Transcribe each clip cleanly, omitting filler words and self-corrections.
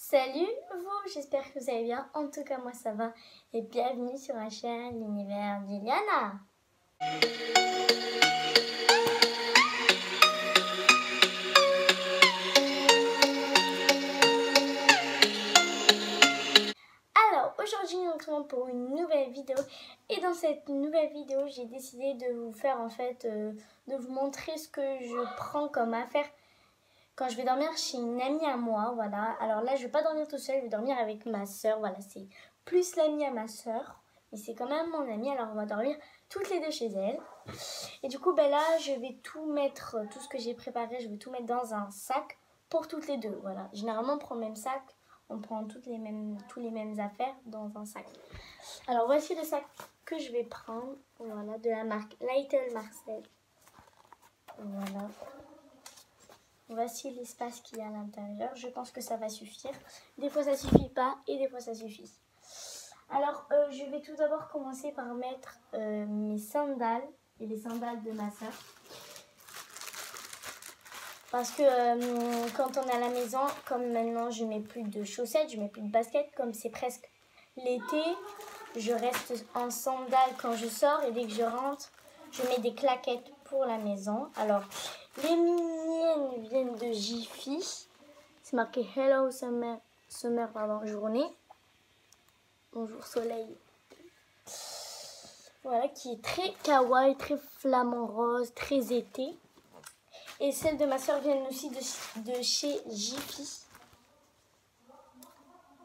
Salut vous, j'espère que vous allez bien. En tout cas, moi ça va. Et bienvenue sur la chaîne L'Univers d'Iliana. Alors, aujourd'hui, nous nous retrouvons pour une nouvelle vidéo. Et dans cette nouvelle vidéo, j'ai décidé de vous faire de vous montrer ce que je prends comme affaire quand je vais dormir chez une amie à moi, voilà. Alors là, je vais pas dormir tout seul, je vais dormir avec ma soeur, voilà. C'est plus l'amie à ma soeur, mais c'est quand même mon amie, alors on va dormir toutes les deux chez elle. Et du coup, ben là, je vais tout mettre, tout ce que j'ai préparé, je vais tout mettre dans un sac pour toutes les deux, voilà. Généralement, on prend le même sac, on prend tous les mêmes affaires dans un sac. Alors, voici le sac que je vais prendre, voilà, de la marque Little Marcel. Voilà. Voici l'espace qu'il y a à l'intérieur. Je pense que ça va suffire. Des fois, ça suffit pas et des fois, ça suffit. Alors, je vais tout d'abord commencer par mettre mes sandales et les sandales de ma soeur. Parce que quand on est à la maison, comme maintenant, je mets plus de chaussettes, je mets plus de baskets, comme c'est presque l'été, je reste en sandales quand je sors et dès que je rentre, je mets des claquettes pour la maison. Alors, les miennes viennent de Jiffy. C'est marqué Hello Summer, journée. Bonjour soleil. Voilà, qui est très kawaii, très flamant rose, très été. Et celles de ma soeur viennent aussi de chez Jiffy.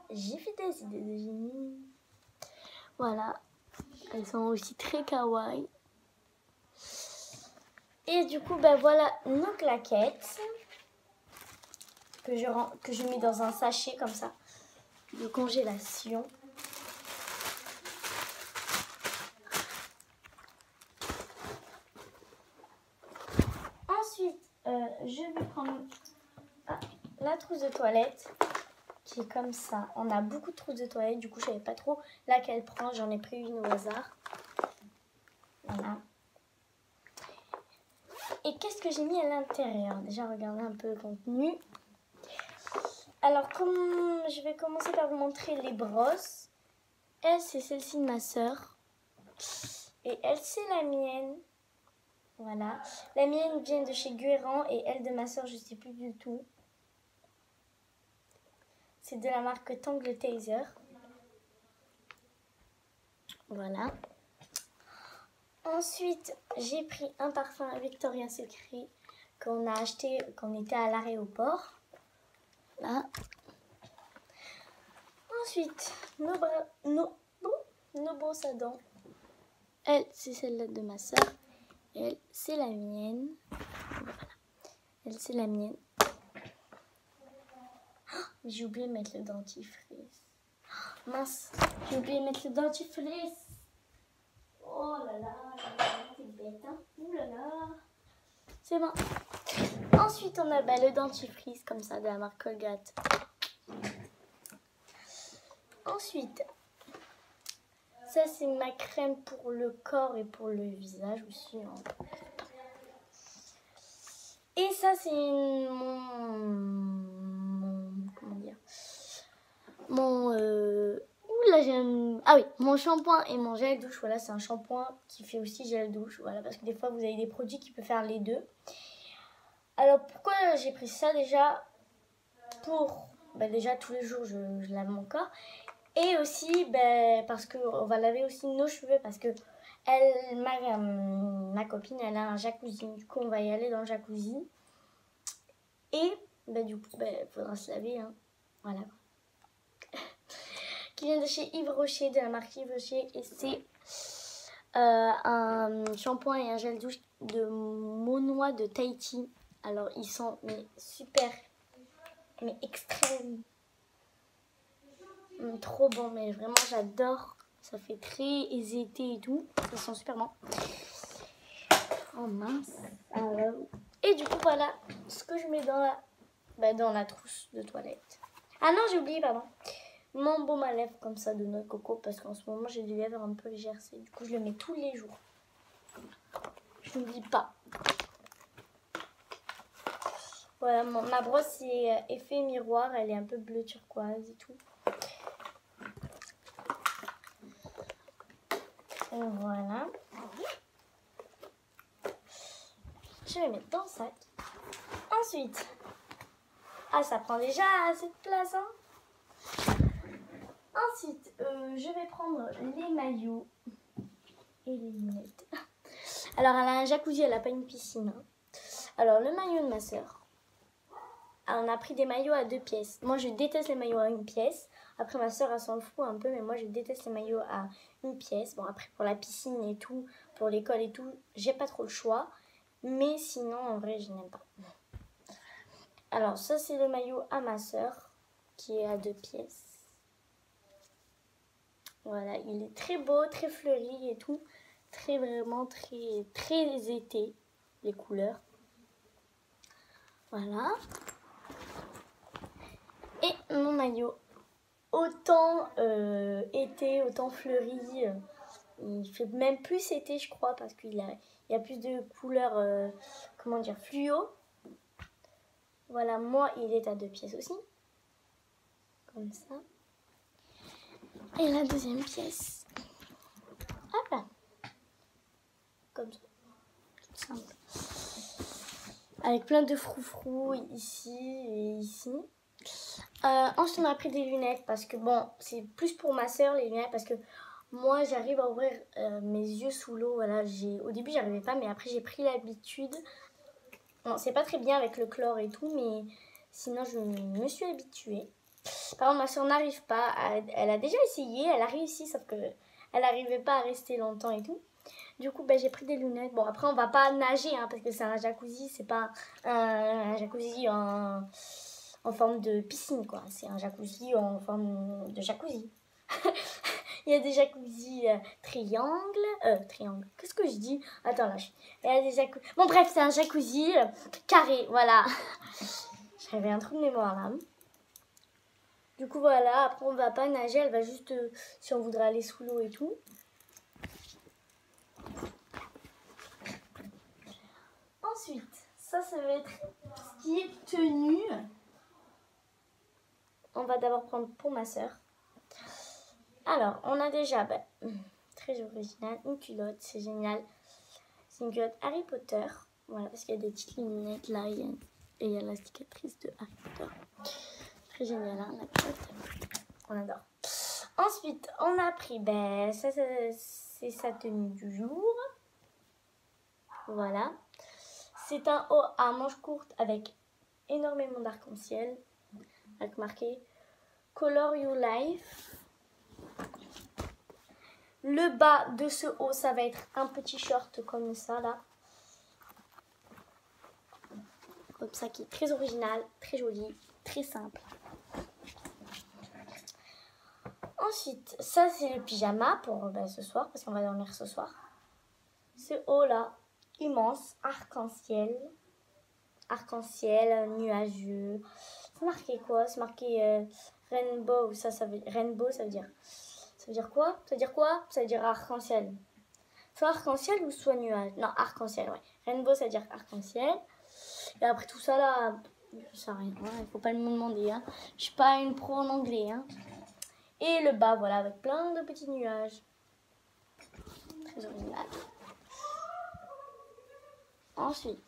Jiffy des idées de génie. Voilà, elles sont aussi très kawaii. Et du coup, ben voilà nos claquettes que je mets dans un sachet comme ça de congélation. Ensuite, je vais prendre la trousse de toilette qui est comme ça. On a beaucoup de trousses de toilette, du coup je savais pas trop laquelle prendre, j'en ai pris une au hasard. Voilà. Et qu'est-ce que j'ai mis à l'intérieur? Déjà, regardez un peu le contenu. Alors, je vais commencer par vous montrer les brosses. Elle, c'est celle-ci de ma soeur. Et elle, c'est la mienne. Voilà. La mienne vient de chez Guérand et elle de ma soeur, je ne sais plus du tout. C'est de la marque Tangle Taser. Voilà. Ensuite, j'ai pris un parfum Victoria's Secret qu'on a acheté quand on était à l'aéroport. Là. Ensuite, nos brosses à dents. Elle, c'est celle-là de ma soeur. Elle, c'est la mienne. Voilà. Elle, c'est la mienne. Oh, j'ai oublié de mettre le dentifrice. Oh, mince, j'ai oublié de mettre le dentifrice. Oh là là, c'est bête, hein. Ouh là là. C'est bon. Ensuite, on a le dentifrice comme ça de la marque Colgate. Ensuite, ça c'est ma crème pour le corps et pour le visage aussi. Hein. Et ça c'est mon shampoing et mon gel douche. Voilà, c'est un shampoing qui fait aussi gel douche. Voilà, parce que des fois vous avez des produits qui peuvent faire les deux. Alors pourquoi j'ai pris ça déjà? Pour déjà tous les jours je lave mon corps. Et aussi parce qu'on va laver aussi nos cheveux. Parce que ma copine, elle a un jacuzzi. Du coup, on va y aller dans le jacuzzi. Et du coup, il faudra se laver. Hein. Voilà. Qui vient de chez Yves Rocher, de la marque Yves Rocher. Et c'est un shampoing et un gel douche de Monois de Tahiti. Alors, ils sont super, mais extrêmes. Trop bon, mais vraiment j'adore. Ça fait très été et tout. Ils sont super bons. Oh mince. Alors, et du coup voilà ce que je mets dans la trousse de toilette. Ah non, j'ai oublié, pardon. Mon baume à lèvres comme ça de noix de coco, parce qu'en ce moment j'ai des lèvres un peu gercées. Du coup je le mets tous les jours. Je n'oublie pas. Voilà, ma brosse c'est effet miroir, elle est un peu bleu turquoise et tout. Et voilà. Je vais mettre dans le sac. Ensuite, ça prend déjà assez de place, hein. Ensuite, je vais prendre les maillots et les lunettes. Alors, elle a un jacuzzi, elle n'a pas une piscine, hein. Alors, le maillot de ma soeur. On a pris des maillots à 2 pièces. Moi, je déteste les maillots à 1 pièce. Après, ma soeur, elle s'en fout un peu, mais moi, je déteste les maillots à 1 pièce. Bon, après, pour la piscine et tout, pour l'école et tout, j'ai pas trop le choix. Mais sinon, en vrai, je n'aime pas. Alors, ça, c'est le maillot à ma soeur, qui est à 2 pièces. Voilà, il est très beau, très fleuri et tout. Vraiment très été, les couleurs. Voilà. Et mon maillot, autant été, autant fleuri. Il fait même plus été, je crois, parce qu'il y a plus de couleurs, comment dire, fluo. Voilà, moi, il est à 2 pièces aussi. Comme ça. Et la deuxième pièce. Hop là. Comme ça. Tout simple. Avec plein de froufrous ici et ici. Ensuite, on a pris des lunettes parce que, bon, c'est plus pour ma soeur les lunettes parce que moi, j'arrive à ouvrir mes yeux sous l'eau. Voilà, au début, j'arrivais pas, mais après, j'ai pris l'habitude. Bon, c'est pas très bien avec le chlore et tout, mais sinon, je me suis habituée. Par contre, ma soeur n'arrive pas. Elle a déjà essayé, elle a réussi, sauf que elle n'arrivait pas à rester longtemps et tout. Du coup, j'ai pris des lunettes. Bon, après, on va pas nager, hein, parce que c'est un jacuzzi, c'est pas un jacuzzi en forme de piscine, quoi. C'est un jacuzzi en forme de jacuzzi. Il y a des jacuzzi triangle. Qu'est-ce que je dis? Attends, là. Il y a des jacuzzi. Bon, bref, c'est un jacuzzi carré, voilà. J'avais un trou de mémoire, là. Du coup, voilà. Après, on va pas nager. Elle va juste, si on voudrait aller sous l'eau et tout. Ensuite, ça va être ce qui est tenue. On va d'abord prendre pour ma soeur. Alors, on a déjà, très original, une culotte, c'est génial. C'est une culotte Harry Potter. Voilà, parce qu'il y a des petites lunettes là, et il y a la cicatrice de Harry Potter. Très génial, hein, la culotte. On adore. Ensuite, on a pris, ça c'est sa tenue du jour. Voilà. C'est un haut à manches courtes avec énormément d'arc-en-ciel. Avec marqué Color Your Life. Le bas de ce haut, ça va être un petit short comme ça, là. Comme ça, qui est très original, très joli, très simple. Ensuite, ça, c'est le pyjama pour ce soir, parce qu'on va dormir ce soir. Ce haut-là, immense, arc-en-ciel. Arc-en-ciel, nuageux. C'est marqué quoi? C'est marqué rainbow. Ça veut rainbow, ça veut dire quoi? Ça veut dire quoi? Ça veut dire arc-en-ciel. Soit arc-en-ciel ou soit nuage. Non, arc-en-ciel, ouais. Rainbow, ça veut dire arc-en-ciel. Et après tout ça là, je sais rien. Il faut pas me demander. Hein. Je suis pas une pro en anglais. Hein. Et le bas, voilà, avec plein de petits nuages. Très original. Ensuite.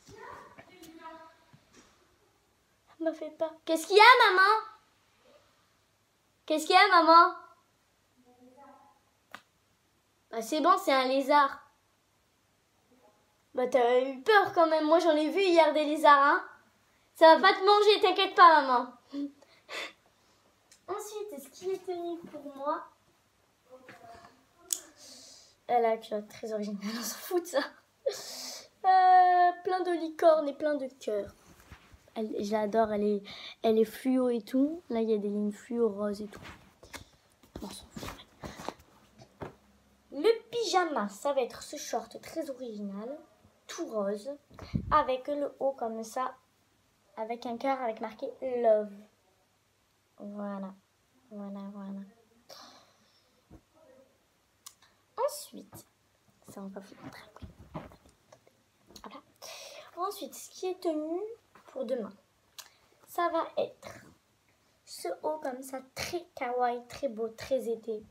Ça me fait pas. Qu'est-ce qu'il y a, maman? Qu'est-ce qu'il y a, maman? C'est bon, c'est un lézard. T'as eu peur quand même. Moi, j'en ai vu hier des lézards, hein. Ça va pas te manger, t'inquiète pas, maman. Ensuite, ce qui est tenu pour moi. La culotte très originale, on s'en fout de ça. Plein de licornes et plein de cœurs. Je l'adore, elle est fluo et tout. Là, il y a des lignes fluo roses et tout. On s'en fout. Le pyjama, ça va être ce short très original, tout rose, avec le haut comme ça, avec un cœur avec marqué Love. Voilà. Ensuite, ça on va vous montrer après. Voilà. Ensuite, ce qui est tenu pour demain. ça va être ce haut comme ça, très kawaii, très beau, très été.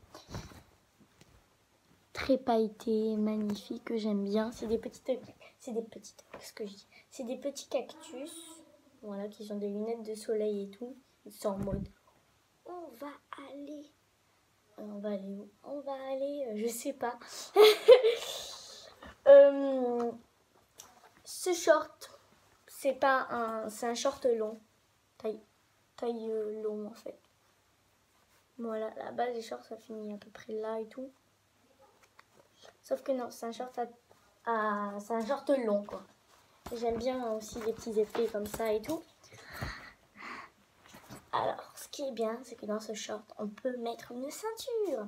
Très pailleté, magnifique, que j'aime bien. C'est des petites, qu'est-ce que je dis? C'est des petits cactus, voilà, qui ont des lunettes de soleil et tout. Ils sont en mode, on va aller où? On va aller, je sais pas. Ce short, c'est un short long, taille long en fait. Voilà, la base des shorts, ça finit à peu près là et tout. Sauf que non, c'est un short c'est un short long quoi. J'aime bien aussi les petits effets comme ça et tout. Alors, ce qui est bien, c'est que dans ce short, on peut mettre une ceinture.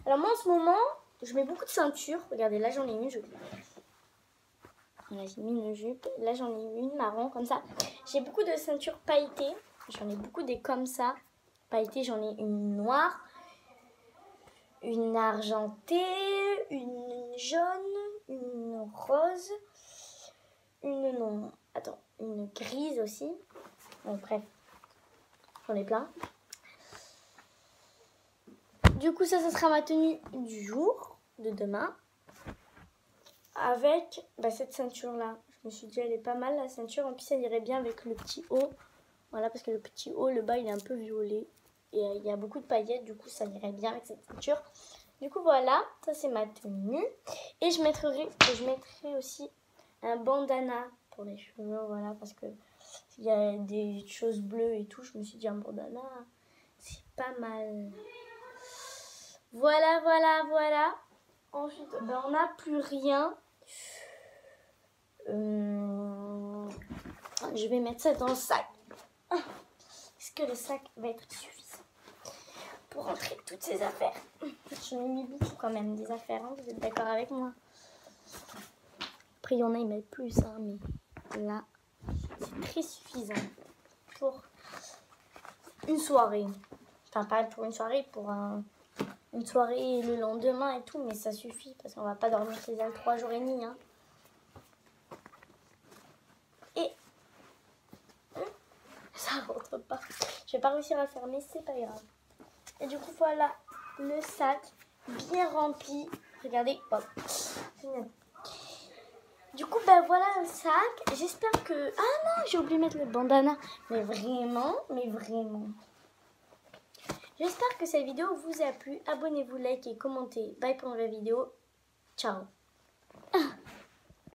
Alors moi, en ce moment, je mets beaucoup de ceintures. Regardez, là, j'en ai une. Voilà, j'ai mis une jupe. Là, j'en ai une marron, comme ça. J'ai beaucoup de ceintures pailletées. J'en ai beaucoup des comme ça. Pailletées, j'en ai une noire, une argentée, une jaune, une rose, une grise aussi. Bon, bref, j'en ai plein. Du coup, ça sera ma tenue du jour, de demain. Avec cette ceinture-là. Je me suis dit, elle est pas mal, la ceinture. En plus, elle irait bien avec le petit haut. Voilà, parce que le petit haut, le bas, il est un peu violet. Et il y a beaucoup de paillettes, du coup, ça irait bien avec cette ceinture. Du coup, voilà, ça, c'est ma tenue. Et je mettrai aussi un bandana pour les cheveux, voilà, parce que il y a des choses bleues et tout. Je me suis dit, un bandana, c'est pas mal. Voilà. Ensuite, on n'a plus rien. Je vais mettre ça dans le sac. Est-ce que le sac va être suffisant pour rentrer toutes ces affaires? J'en ai mis beaucoup quand même des affaires, hein, vous êtes d'accord avec moi? Après, il y en a, ils mettent plus, hein, mais là, c'est très suffisant pour une soirée. Enfin, pas pour une soirée, pour une soirée le lendemain et tout, mais ça suffit parce qu'on va pas dormir chez elle 3 jours et demi. Hein. Et ça rentre pas. Je vais pas réussir à fermer, c'est pas grave. Et du coup, voilà le sac bien rempli. Regardez, hop. Du coup, voilà le sac. J'espère que... Ah non, j'ai oublié de mettre le bandana. Mais vraiment. J'espère que cette vidéo vous a plu. Abonnez-vous, likez, commentez. Bye pour une nouvelle vidéo. Ciao.